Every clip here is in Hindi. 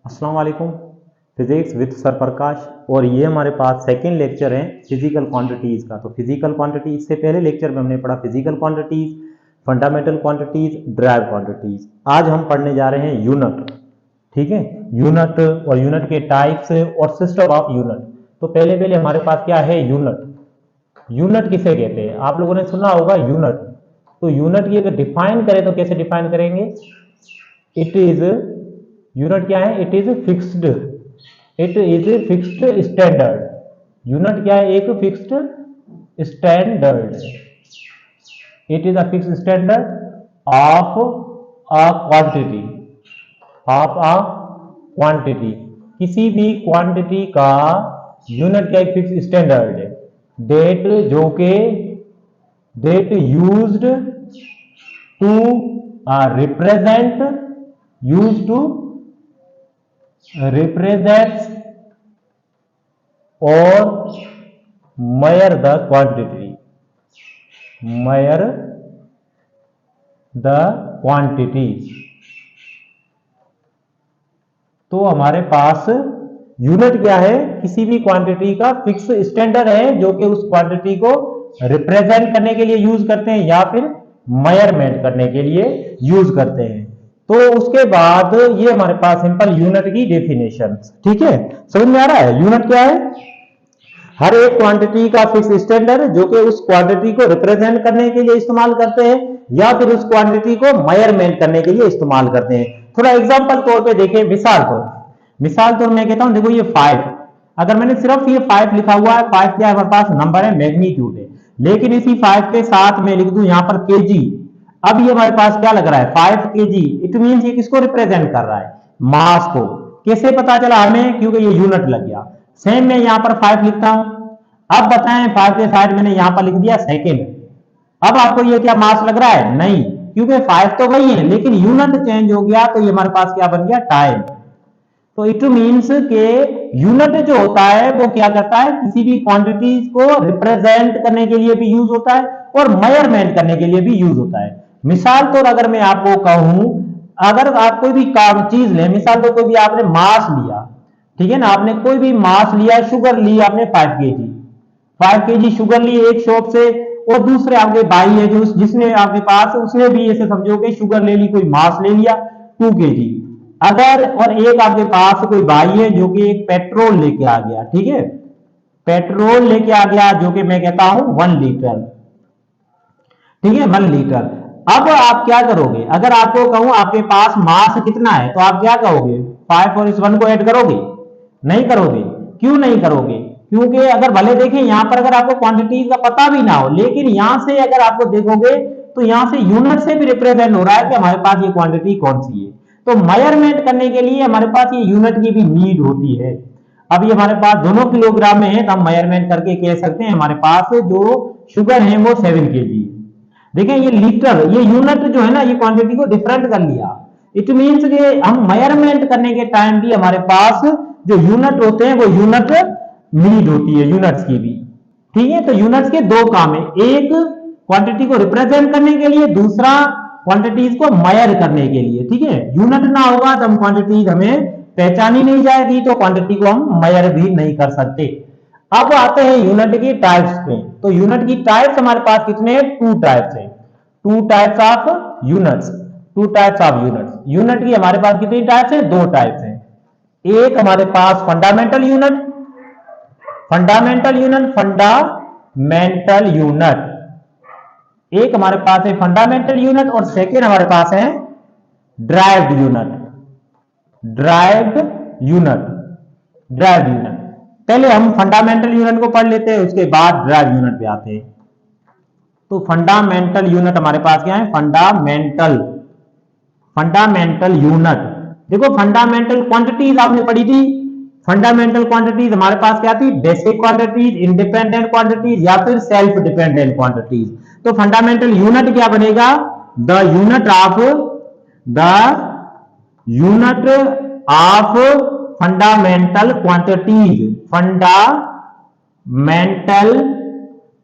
अस्सलाम वालेकुम। फिजिक्स विद सर प्रकाश। और ये हमारे पास सेकेंड लेक्चर है फिजिकल क्वांटिटीज़ का। तो फिजिकल क्वांटिटी इससे पहले लेक्चर में हमने पढ़ा physical quantities, fundamental quantities, drive quantities. आज हम पढ़ने जा रहे हैं यूनिट। ठीक है, यूनिट और यूनिट के टाइप्स और सिस्टम ऑफ यूनिट। तो पहले पहले हमारे पास क्या है, यूनिट। यूनिट किसे कहते हैं, आप लोगों ने सुना होगा यूनिट। तो यूनिट की अगर डिफाइन करें तो कैसे डिफाइन करेंगे, इट इज, यूनिट क्या है, it is fixed, it is fixed standard. Unit क्या है, एक fixed standard. It is a fixed standard of a quantity, of a quantity. किसी भी क्वांटिटी का यूनिट क्या एक फिक्स स्टैंडर्ड है, डेट जो के date used to represent, use to represents or measure the quantity, measure the quantity। तो हमारे पास यूनिट क्या है, किसी भी क्वांटिटी का फिक्स स्टैंडर्ड है जो कि उस क्वांटिटी को रिप्रेजेंट करने के लिए यूज करते हैं या फिर मेजरमेंट करने के लिए यूज करते हैं। तो उसके बाद ये हमारे पास सिंपल यूनिट की डेफिनेशन। ठीक है, समझ में आ रहा है यूनिट क्या है, हर एक क्वांटिटी का फिक्स स्टैंडर्ड जो कि उस क्वांटिटी को रिप्रेजेंट करने के लिए इस्तेमाल करते हैं या फिर उस क्वांटिटी को मेजरमेंट करने के लिए इस्तेमाल करते हैं। थोड़ा एग्जांपल तौर पे देखें, मिसाल तौर मैं कहता हूं, देखो ये 5, अगर मैंने सिर्फ ये 5 लिखा हुआ है, 5 क्या है हमारे पास, नंबर है, मैग्नीट्यूड है, लेकिन इसी 5 के साथ मैं लिख दूं यहां पर केजी। अब ये हमारे पास क्या लग रहा है, 5 केजी। इट मींस ये किसको रिप्रेजेंट कर रहा है, मास को। कैसे पता चला हमें, क्योंकि ये यूनिट लग गया। सेम मैं यहां पर 5 लिखता हूं, अब बताएं 5 के साथ मैंने यहां पर लिख दिया सेकेंड। अब आपको ये क्या मास लग रहा है, नहीं, क्योंकि 5 तो वही है लेकिन यूनिट चेंज हो गया, तो ये हमारे पास क्या बन गया, टाइम। तो इट मींस के यूनिट जो होता है वो क्या करता है, किसी भी क्वांटिटी को रिप्रेजेंट करने के लिए भी यूज होता है और मेजरमेंट करने के लिए भी यूज होता है। मिसाल तो अगर मैं आपको कहूं, अगर आप कोई भी काम चीज ले, मिसाल तो कोई भी आपने मास लिया, ठीक है ना, आपने कोई भी मास लिया, शुगर ली आपने 5 केजी, 5 केजी शुगर ली एक शॉप से, और दूसरे आपके भाई है जो जिसने आपके पास, उसने भी ऐसे समझो कि शुगर ले ली, कोई मास ले लिया 2 केजी। अगर और एक आपके पास कोई भाई है जो कि एक पेट्रोल लेके आ गया, ठीक है, पेट्रोल लेके आ गया जो कि मैं कहता हूं 1 लीटर, ठीक है, 1 लीटर। अब आप क्या करोगे, अगर आपको कहूं आपके पास मास कितना है, तो आप क्या कहोगे, 5 और इस 1 को ऐड करोगे, नहीं करोगे। क्यों नहीं करोगे, क्योंकि अगर भले देखें यहां पर अगर आपको क्वांटिटी का पता भी ना हो, लेकिन यहां से अगर आपको देखोगे तो यहां से यूनिट से भी रिप्रेजेंट हो रहा है कि हमारे पास ये क्वांटिटी कौन सी है। तो मेजरमेंट करने के लिए हमारे पास ये यूनिट की भी नीड होती है। अब ये हमारे पास दोनों किलोग्राम में है, तो हम मेजरमेंट करके कह सकते हैं हमारे पास जो शुगर है वो 7 केजी। देखें ये लीटर, ये यूनिट जो है ना, ये क्वांटिटी को डिफरेंट कर लिया। इट मींस कि हम मेजरमेंट करने के टाइम भी हमारे पास जो यूनिट होते हैं वो यूनिट नीड होती है, यूनिट्स की भी। ठीक है, तो यूनिट्स के दो काम है, एक क्वांटिटी को रिप्रेजेंट करने के लिए, दूसरा क्वांटिटीज को मेजर करने के लिए। ठीक है, यूनिट ना होगा तो हम क्वांटिटीज हमें पहचानी नहीं जाएगी, तो क्वांटिटी को हम मेजर भी नहीं कर सकते। अब आते हैं यूनिट की टाइप्स पे। तो यूनिट की टाइप्स हमारे पास कितने हैं, 2 टाइप्स हैं, 2 types of units, 2 types of units. Unit की हमारे पास कितनी टाइप्स है, 2 टाइप्स हैं। एक हमारे पास fundamental unit, fundamental unit, fundamental unit, एक हमारे पास है फंडामेंटल यूनिट, और सेकेंड हमारे पास है derived unit, derived unit, derived unit. पहले हम फंडामेंटल यूनिट को पढ़ लेते हैं, उसके बाद ड्राइव यूनिट पे आते हैं। तो फंडामेंटल यूनिट हमारे पास क्या है, फंडामेंटल, फंडामेंटल यूनिट। देखो फंडामेंटल क्वांटिटीज आपने पढ़ी थी, फंडामेंटल क्वांटिटीज हमारे पास क्या थी, बेसिक क्वांटिटीज, इंडिपेंडेंट क्वांटिटीज या फिर सेल्फ डिपेंडेंट क्वांटिटीज। तो फंडामेंटल यूनिट क्या बनेगा, the unit of, the unit of fundamental quantities, fundamental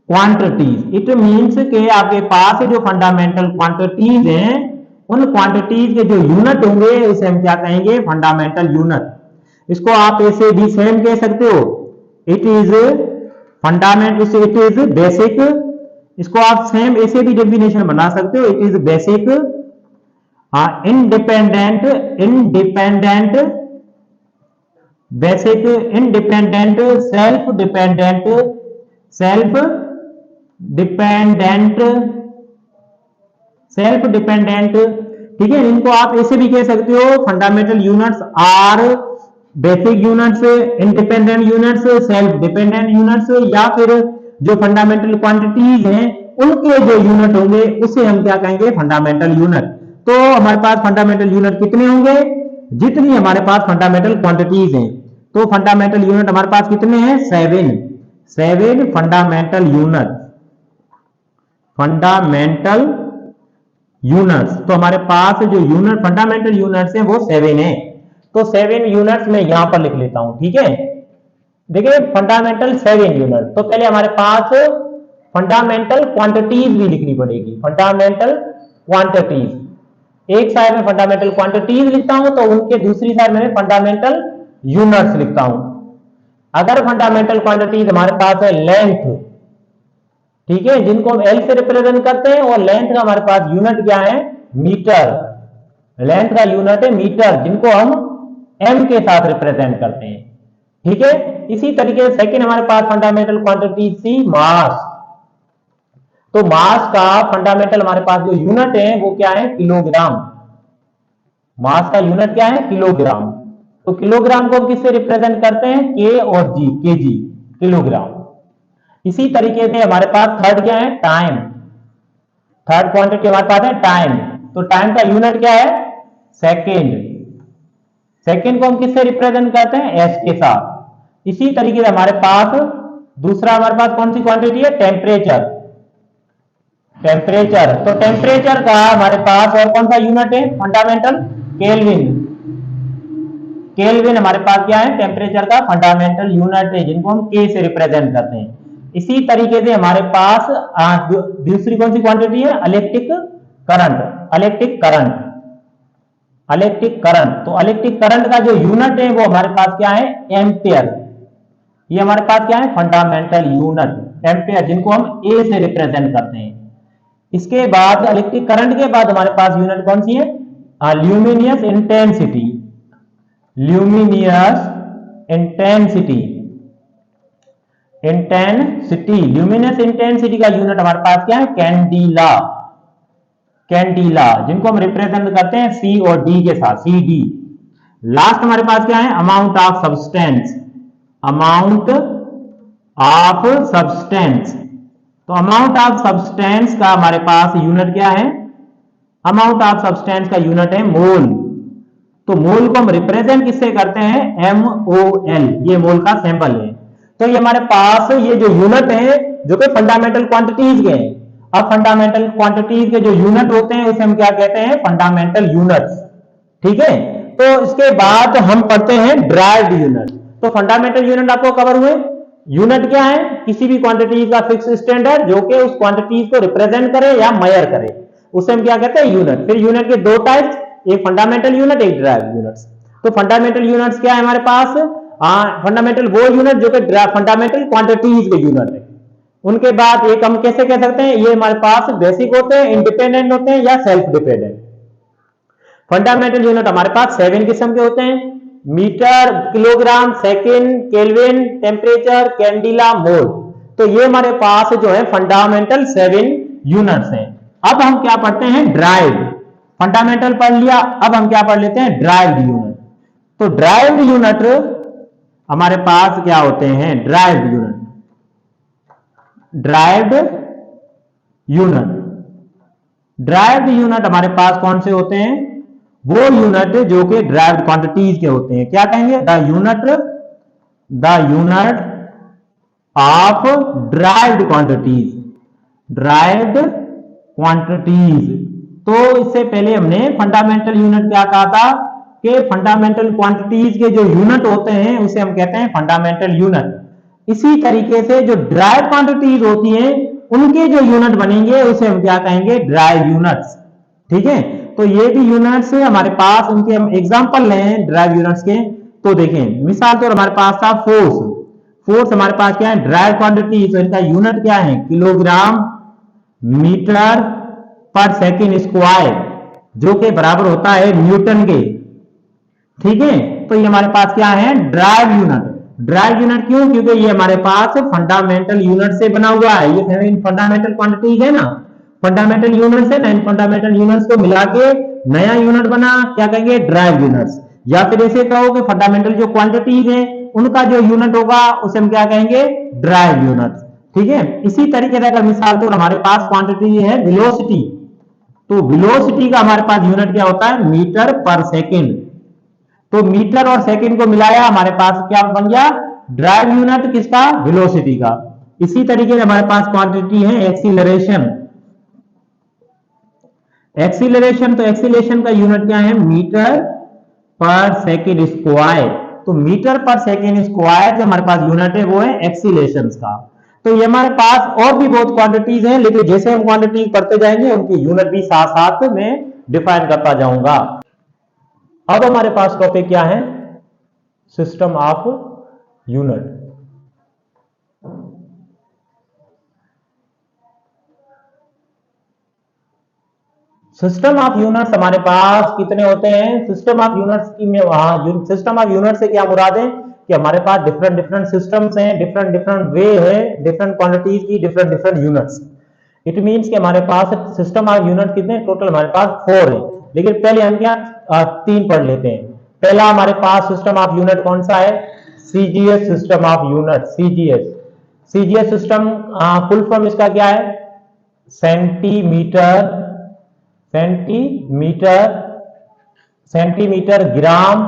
quantities. It means के आपके पास जो फंडामेंटल क्वांटिटीज हैं उन क्वांटिटीज के जो यूनिट होंगे उसे हम क्या कहेंगे, फंडामेंटल यूनिट। इसको आप ऐसे भी सेम कह सकते हो, it is fundamental, it is basic. इसको आप सेम ऐसे भी डेफिनेशन बना सकते हो, it is basic independent, basic independent, self dependent, self dependent, self dependent. ठीक है, इनको आप ऐसे भी कह सकते हो, fundamental units are basic units, independent units, self dependent units, या फिर जो फंडामेंटल क्वांटिटीज हैं उनके जो यूनिट होंगे उसे हम क्या कहेंगे, फंडामेंटल यूनिट। तो हमारे पास फंडामेंटल यूनिट कितने होंगे, जितनी हमारे पास फंडामेंटल क्वांटिटीज हैं। तो फंडामेंटल यूनिट हमारे पास कितने हैं, 7 फंडामेंटल यूनिट, फंडामेंटल यूनिट्स। तो हमारे पास जो यूनिट फंडामेंटल यूनिट्स हैं वो 7 है। तो 7 यूनिट्स मैं यहां पर लिख लेता हूं। ठीक है, देखिए फंडामेंटल 7 यूनिट। तो पहले हमारे पास फंडामेंटल क्वांटिटीज भी लिखनी पड़ेगी, फंडामेंटल क्वांटिटीज। एक साइड में फंडामेंटल क्वांटिटीज लिखता हूं तो उनके दूसरी साइड में फंडामेंटल यूनिट्स लिखता हूं। अगर फंडामेंटल क्वांटिटीज हमारे पास है लेंथ, ठीक है, जिनको हम एल से रिप्रेजेंट करते हैं, और लेंथ का हमारे पास यूनिट क्या है, मीटर। लेंथ का यूनिट है मीटर, जिनको हम एम के साथ रिप्रेजेंट करते हैं। ठीक है, इसी तरीके से सेकंड हमारे पास फंडामेंटल क्वांटिटी थी मास। तो मास का फंडामेंटल हमारे पास जो यूनिट है वो क्या है, किलोग्राम। मास का यूनिट क्या है, किलोग्राम। तो किलोग्राम को हम किससे रिप्रेजेंट करते हैं, के और जी, केजी, किलोग्राम। इसी तरीके से हमारे पास थर्ड क्या है, टाइम। थर्ड क्वांटिटी हमारे पास है टाइम। तो टाइम का यूनिट क्या है, सेकेंड। सेकेंड को हम किससे रिप्रेजेंट करते हैं, एस के साथ। इसी तरीके से हमारे पास दूसरा हमारे पास कौन सी क्वांटिटी है, टेम्परेचर। टेम्परेचर, तो टेम्परेचर का हमारे पास और कौन सा यूनिट है, फंडामेंटल, केल्विन। केल्विन हमारे पास क्या है, टेम्परेचर का फंडामेंटल यूनिट है, जिनको हम के से रिप्रेजेंट करते हैं। इसी तरीके से हमारे पास दूसरी कौन सी क्वांटिटी है, electric current. Electric current, electric current. तो इलेक्ट्रिक करंट का जो यूनिट है वो हमारे पास क्या है, एम्पियर। ये हमारे पास क्या है, फंडामेंटल यूनिट, एम्पियर, जिनको हम ए से रिप्रेजेंट करते हैं। इसके बाद इलेक्ट्रिक करंट के बाद हमारे पास यूनिट कौन सी है, luminous intensity. Luminous intensity, intensity, luminous intensity का यूनिट हमारे पास क्या है, कैंडीला। कैंडीला, जिनको हम रिप्रेजेंट करते हैं सी और डी के साथ, सी डी। लास्ट हमारे पास क्या है, amount of substance. Amount of substance, तो अमाउंट ऑफ सब्सटेंस का हमारे पास यूनिट क्या है, अमाउंट ऑफ सब्सटेंस का यूनिट है मोल। तो मोल को हम रिप्रेजेंट किससे करते हैं, MOL। ये मोल का सैंपल है। तो ये हमारे पास ये जो यूनिट है जो कि फंडामेंटल क्वांटिटीज के हैं। अब फंडामेंटल क्वांटिटीज के जो यूनिट होते हैं उसे हम क्या कहते हैं, फंडामेंटल यूनिट्स। ठीक है, तो इसके बाद हम पढ़ते हैं ड्राइव्ड यूनिट। तो फंडामेंटल यूनिट आपको कवर हुए। यूनिट क्या है, किसी भी क्वांटिटी का फिक्स स्टैंडर्ड जो कि उस क्वांटिटीज को रिप्रेजेंट करे या मेजर करे, उसे हम क्या कहते हैं, यूनिट। फिर यूनिट के दो टाइप्स, एक फंडामेंटल यूनिट, एक ड्राइव्ड यूनिट्स। तो फंडामेंटल यूनिट्स क्या है हमारे पास, फंडामेंटल वो यूनिट जो कि फंडामेंटल क्वांटिटीज के यूनिट है। उनके बाद एक हम कैसे कह सकते हैं, ये हमारे पास बेसिक होते हैं, इंडिपेंडेंट होते हैं या सेल्फ डिपेंडेंट। फंडामेंटल यूनिट हमारे पास 7 किस्म के होते हैं, metre, kilogram, second, kelvin, temperature, candela, mole. तो ये हमारे पास जो है फंडामेंटल 7 यूनिट्स हैं। अब हम क्या पढ़ते हैं, ड्राइव्ड। फंडामेंटल पढ़ लिया, अब हम क्या पढ़ लेते हैं, ड्राइव्ड यूनिट। तो ड्राइव्ड यूनिट हमारे पास क्या होते हैं, derived unit. Derived unit, derived unit हमारे पास कौन से होते हैं, वो यूनिट जो कि ड्राइव्ड क्वांटिटीज के होते हैं। क्या कहेंगे, the unit of derived quantities. Derived quantities. तो इससे पहले हमने फंडामेंटल यूनिट क्या कहा था, कि फंडामेंटल क्वांटिटीज के जो यूनिट होते हैं उसे हम कहते हैं फंडामेंटल यूनिट। इसी तरीके से जो ड्राइव क्वांटिटीज होती हैं उनके जो यूनिट बनेंगे उसे हम क्या कहेंगे, ड्राइव यूनिट्स। ठीक है, तो ये भी यूनिट्स हमारे पास, उनके हम एग्जांपल लें ड्राइव यूनिट्स के, तो देखें मिसाल तो हमारे पास था फोर्स। फोर्स हमारे पास क्या है, ड्राइव क्वांटिटी, तो इनका यूनिट क्या है, किलोग्राम मीटर पर सेकेंड स्क्वायर, जो के बराबर होता है न्यूटन के। ठीक है, तो ये हमारे पास क्या है, ड्राइव यूनिट। ड्राइव यूनिट क्यों, क्योंकि ये हमारे पास फंडामेंटल यूनिट से बना हुआ है। ये फंडामेंटल क्वांटिटीज है ना, फंडामेंटल यूनिट्स है ना, इन फंडामेंटल यूनिट्स को मिला के नया यूनिट बना, क्या कहेंगे, ड्राइव यूनिट्स। या फिर ऐसे कहो कि फंडामेंटल जो क्वांटिटीज है उनका जो यूनिट होगा उसे हम क्या कहेंगे, ड्राइव यूनिट्स। ठीक है, इसी तरीके से अगर मिसाल तो हमारे पास क्वांटिटी है वेलोसिटी, तो वेलोसिटी का हमारे पास यूनिट क्या होता है, मीटर पर सेकेंड। तो मीटर और सेकंड को मिलाया, हमारे पास क्या बन गया, ड्राइव यूनिट किसका, वेलोसिटी का। इसी तरीके से हमारे पास क्वांटिटी है एक्सीलरेशन। एक्सीलरेशन, तो एक्सीलरेशन का यूनिट क्या है, मीटर पर सेकेंड स्क्वायर। तो मीटर पर सेकेंड स्क्वायर जो हमारे पास यूनिट है वो है एक्सीलरेशन का। तो ये हमारे पास और भी बहुत क्वांटिटीज हैं, लेकिन जैसे हम क्वांटिटी पढ़ते जाएंगे उनकी यूनिट भी साथ साथ में डिफाइन करता जाऊंगा। अब हमारे पास टॉपिक क्या है, system of unit. System of units हमारे पास कितने होते हैं, सिस्टम ऑफ यूनिट्स की सिस्टम ऑफ यूनिट से क्या मुराद है कि हमारे पास डिफरेंट डिफरेंट सिस्टम्स हैं, डिफरेंट डिफरेंट वे है, डिफरेंट क्वांटिटीज की different different units. It means कि हमारे पास सिस्टम ऑफ यूनिट कितने, टोटल हमारे पास 4 है, लेकिन पहले हम क्या 3 पढ़ लेते हैं। पहला हमारे पास सिस्टम ऑफ यूनिट कौन सा है, CGS system of unit. CGS, CGS system full form इसका क्या है, centimetre, centimetre, centimetre gram,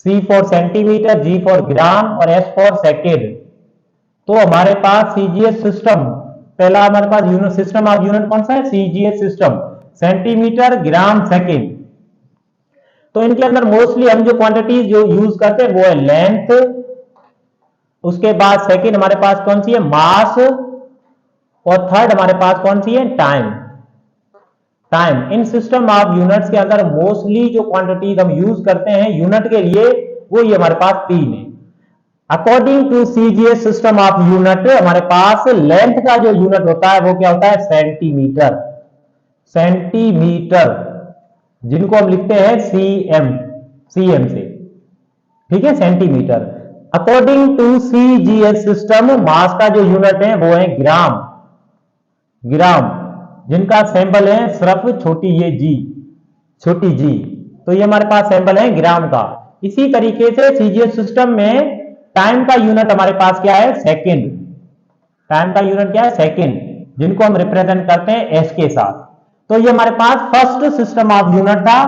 C for centimetre, G for gram और एस फॉर सेकेंड। तो हमारे पास सीजीएस सिस्टम, पहला हमारे पास यूनिट, सिस्टम ऑफ यूनिट कौन सा है, CGS system, centimetre gram second. तो इनके अंदर मोस्टली हम जो क्वांटिटीज जो यूज करते हैं वो है लेंथ, उसके बाद सेकेंड हमारे पास कौन सी है, मास, और थर्ड हमारे पास कौन सी है, time. Time, in system of units के अंदर मोस्टली जो क्वांटिटीज हम यूज करते हैं यूनिट के लिए वो ये हमारे पास 3 है। According to CGS system of unit हमारे पास लेंथ का जो यूनिट होता है वो क्या होता है, सेंटीमीटर। सेंटीमीटर जिनको हम लिखते हैं सीएम, सीएम से, ठीक है, centimetre. According to CGS system mass का जो यूनिट है वो है ग्राम, ग्राम, जिनका सैंपल है सिर्फ छोटी ये जी, छोटी जी, तो ये हमारे पास सैंपल है ग्राम का। इसी तरीके से सीजीएस सिस्टम में टाइम का यूनिट हमारे पास क्या है, सेकंड। टाइम का यूनिट क्या है, सेकंड, जिनको हम रिप्रेजेंट करते हैं एस के साथ। तो ये हमारे पास फर्स्ट सिस्टम ऑफ यूनिट था।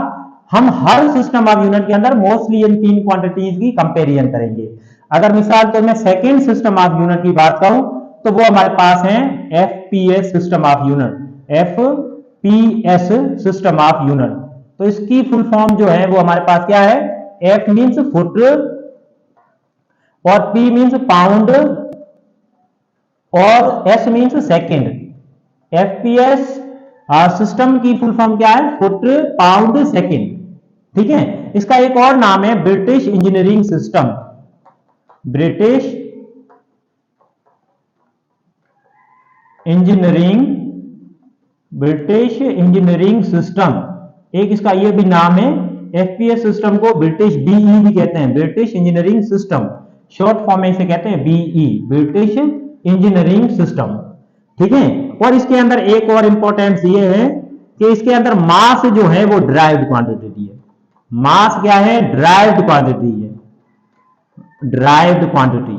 हम हर सिस्टम ऑफ यूनिट के अंदर मोस्टली इन 3 क्वांटिटीज की कंपेरिजन करेंगे। अगर मिसाल तो मैं सेकंड सिस्टम ऑफ यूनिट की बात करूं तो वो हमारे पास है FPS system of unit, FPS system of unit. तो इसकी फुल फॉर्म जो है वो हमारे पास क्या है, एफ मींस फुट और पी मींस पाउंड और S means second. FPS system की फुल फॉर्म क्या है, फुट पाउंड सेकंड, ठीक है। इसका एक और नाम है British engineering system, British engineering, British engineering system. एक इसका ये भी नाम है, एफपीएस सिस्टम को ब्रिटिश बीई भी कहते हैं, British engineering system, short form में इसे कहते हैं बीई, ब्रिटिश इंजीनियरिंग सिस्टम, ठीक है। और इसके अंदर एक और इंपॉर्टेंस ये है कि इसके अंदर मास जो है वो ड्राइव्ड क्वांटिटी है। मास क्या है, ड्राइव्ड क्वांटिटी है, derived quantity.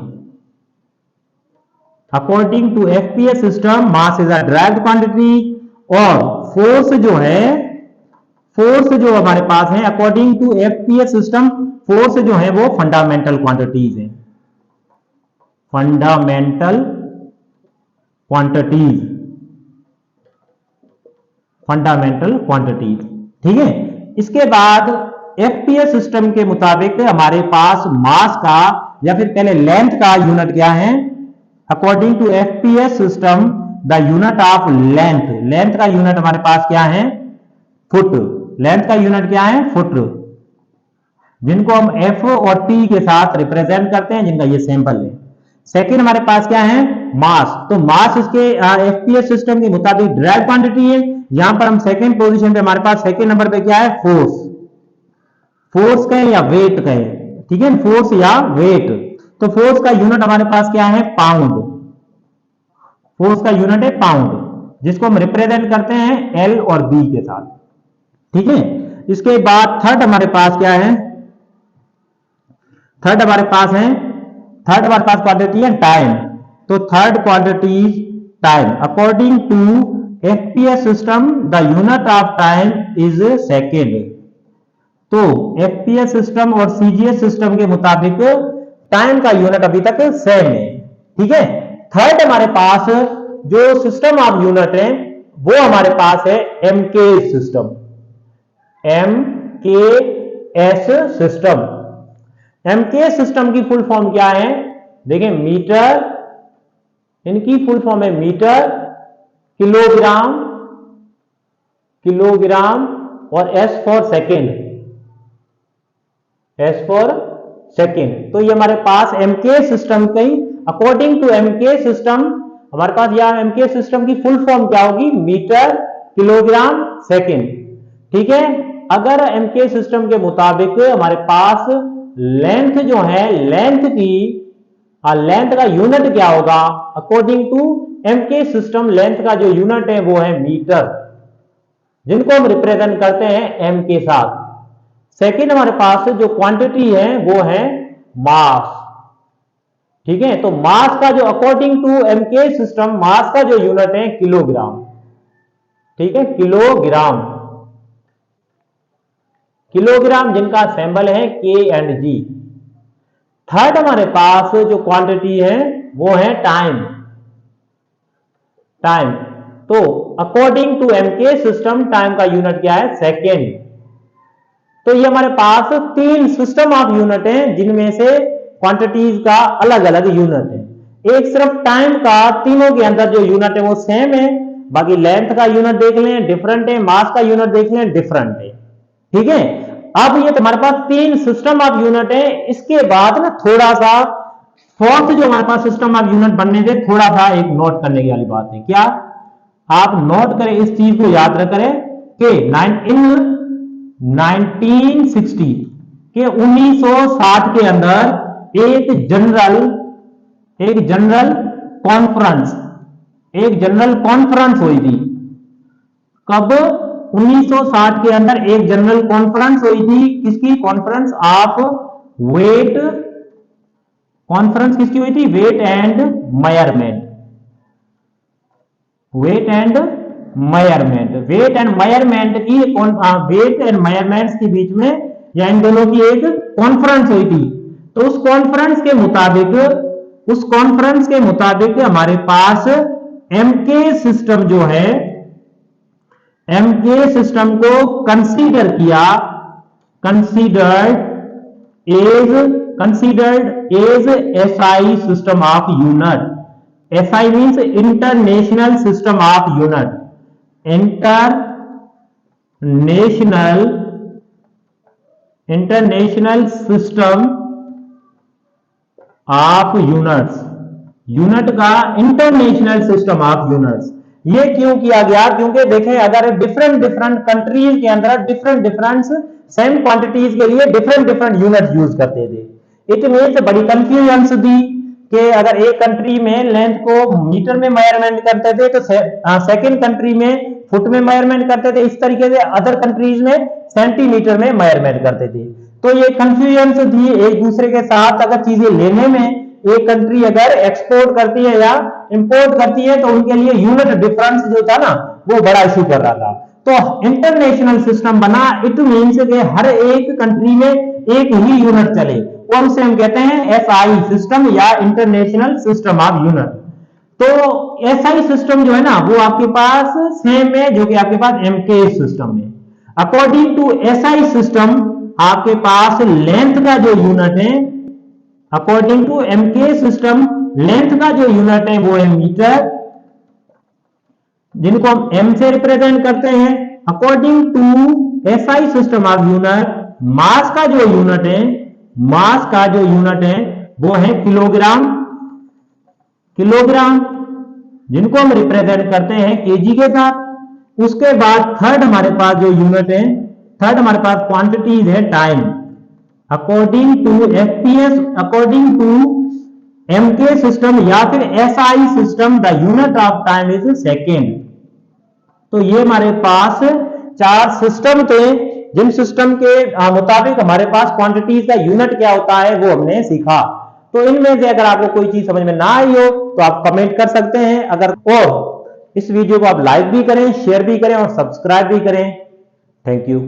According to FPS system mass is a derived quantity. और फोर्स जो है, फोर्स जो हमारे पास है according to FPS system, force जो है वो फंडामेंटल क्वांटिटीज है, फंडामेंटल क्वांटिटीज, फंडामेंटल क्वांटिटीज, ठीक है। इसके बाद एफपीएस सिस्टम के मुताबिक हमारे पास मास का या फिर पहले लेंथ का यूनिट क्या है, according to FPS system the unit of length, length का यूनिट हमारे पास क्या है, फुट। लेंथ का यूनिट क्या है? फुट, जिनको हम एफ और टी के साथ रिप्रेजेंट करते हैं, जिनका ये सैंपल है। सेकंड हमारे पास क्या है? मास। तो मास इसके एफपीएस सिस्टम के मुताबिक डिराइव्ड क्वांटिटी है। यहां पर हम सेकंड पोजीशन पे, हमारे पास सेकंड नंबर पे क्या है? फोर्स। फोर्स कहें या वेट कहें, ठीक है, फोर्स या वेट। तो फोर्स का यूनिट हमारे पास क्या है? पाउंड। फोर्स का यूनिट है पाउंड, जिसको हम रिप्रेजेंट करते हैं एल और बी के साथ, ठीक है। इसके बाद थर्ड हमारे पास क्या है? थर्ड हमारे पास क्वांटिटी है टाइम। तो third quantity time. According to FPS system the unit of time is second. तो एफपीएस सिस्टम और सीजीएस सिस्टम के मुताबिक टाइम का यूनिट अभी तक सेम है, ठीक है। थर्ड हमारे पास जो सिस्टम ऑफ यूनिट है वो हमारे पास है MK system, MKS system. MKS system की फुल फॉर्म क्या है? देखिए, मीटर, इनकी फुल फॉर्म है मीटर, किलोग्राम, किलोग्राम और S for second, S for second. तो ये हमारे पास एमकेएस सिस्टम की, अकॉर्डिंग टू एमकेएस सिस्टम, हमारे पास यहां एमकेएस सिस्टम की फुल फॉर्म क्या होगी? मीटर, किलोग्राम, सेकेंड, ठीक है। अगर एमकेएस सिस्टम के मुताबिक हमारे पास लेंथ जो है, लेंथ की लेंथ का यूनिट क्या होगा? According to MKS system length का जो यूनिट है वो है मीटर, जिनको हम रिप्रेजेंट करते हैं एम के साथ। सेकेंड हमारे पास जो क्वांटिटी है वो है मास, ठीक है। तो मास का जो according to MKS system mass का जो यूनिट है किलोग्राम, ठीक है, किलोग्राम, किलोग्राम, जिनका सिंबल है के एंड जी। थर्ड हमारे पास जो क्वांटिटी है वो है टाइम, टाइम। तो according to MKS system time का यूनिट क्या है? सेकेंड। तो ये हमारे पास तीन सिस्टम ऑफ यूनिट हैं, जिनमें से क्वांटिटीज का अलग अलग यूनिट है। एक सिर्फ टाइम का, तीनों के अंदर जो यूनिट है वो सेम है, बाकी लेंथ का यूनिट देख लें डिफरेंट है, मास का यूनिट देख लें डिफरेंट है, ठीक है। अब ये तुम्हारे पास तीन सिस्टम ऑफ यूनिट है। इसके बाद ना थोड़ा सा फोर्थ जो हमारे पास सिस्टम ऑफ यूनिट बनने से थोड़ा सा एक नोट करने की वाली बात है। क्या आप नोट करें, इस चीज को याद रखें कि इन 1960 के 1960 के अंदर एक जनरल कॉन्फ्रेंस हुई थी। कब? 1960 के अंदर एक जनरल कॉन्फ्रेंस हुई थी। किसकी? Conference of weight. कॉन्फ्रेंस किसकी हुई थी? Weight and measurement. Weight and measurement, weight and measurement की, वेट एंड मेजरमेंट्स के बीच में या इन दोनों की एक कॉन्फ्रेंस हुई थी। तो उस कॉन्फ्रेंस के मुताबिक हमारे पास एमके सिस्टम जो है, एमके सिस्टम को कंसीडर किया, considered as SI system of unit. SI means international system of unit, international system of units, unit का इंटरनेशनल सिस्टम ऑफ यूनिट्स। ये क्यों किया गया? क्योंकि देखें, अगर डिफरेंट कंट्रीज के अंदर डिफरेंट सेम क्वांटिटीज के लिए डिफरेंट यूनिट यूज करते थे। इट मीन्स बड़ी कंफ्यूजन थी कि अगर एक कंट्री में लेंथ को मीटर में मेजरमेंट करते थे तो सेकंड कंट्री में फुट में मेजरमेंट करते थे, इस तरीके से अदर कंट्रीज में सेंटीमीटर में मेजरमेंट करते थे। तो ये कंफ्यूजन थी एक दूसरे के साथ। अगर चीजें लेने में एक कंट्री अगर एक्सपोर्ट करती है या इंपोर्ट करती है तो उनके लिए यूनिट डिफरेंस जो था ना वो बड़ा इशू कर रहा था। तो इंटरनेशनल सिस्टम बना। इट मीन्स कि हर एक कंट्री में एक ही यूनिट चले, और उसे हम कहते हैं एसआई सिस्टम या इंटरनेशनल सिस्टम ऑफ यूनिट। तो एसआई सिस्टम जो है ना वो आपके पास सेम है जो कि आपके पास एमके सिस्टम है। अकॉर्डिंग टू एसआई सिस्टम आपके पास लेंथ का जो यूनिट है, according to MK system length का जो यूनिट है वो है मीटर, जिनको हम एम से रिप्रेजेंट करते हैं, according to SI system of unit, mass का जो यूनिट है, मास का जो यूनिट है वो है किलोग्राम, किलोग्राम, जिनको हम रिप्रेजेंट करते हैं केजी के साथ। उसके बाद थर्ड हमारे पास जो यूनिट है, थर्ड हमारे पास क्वांटिटीज है time, according to FPS, according to MK system या फिर SI system, the unit of time is second. तो ये हमारे पास चार सिस्टम थे, जिन सिस्टम के मुताबिक हमारे पास क्वांटिटीज का यूनिट क्या होता है वो हमने सीखा। तो इनमें से अगर आपको कोई चीज समझ में ना आई हो तो आप कमेंट कर सकते हैं। अगर और इस वीडियो को आप लाइक भी करें, शेयर भी करें और सब्सक्राइब भी करें। Thank you.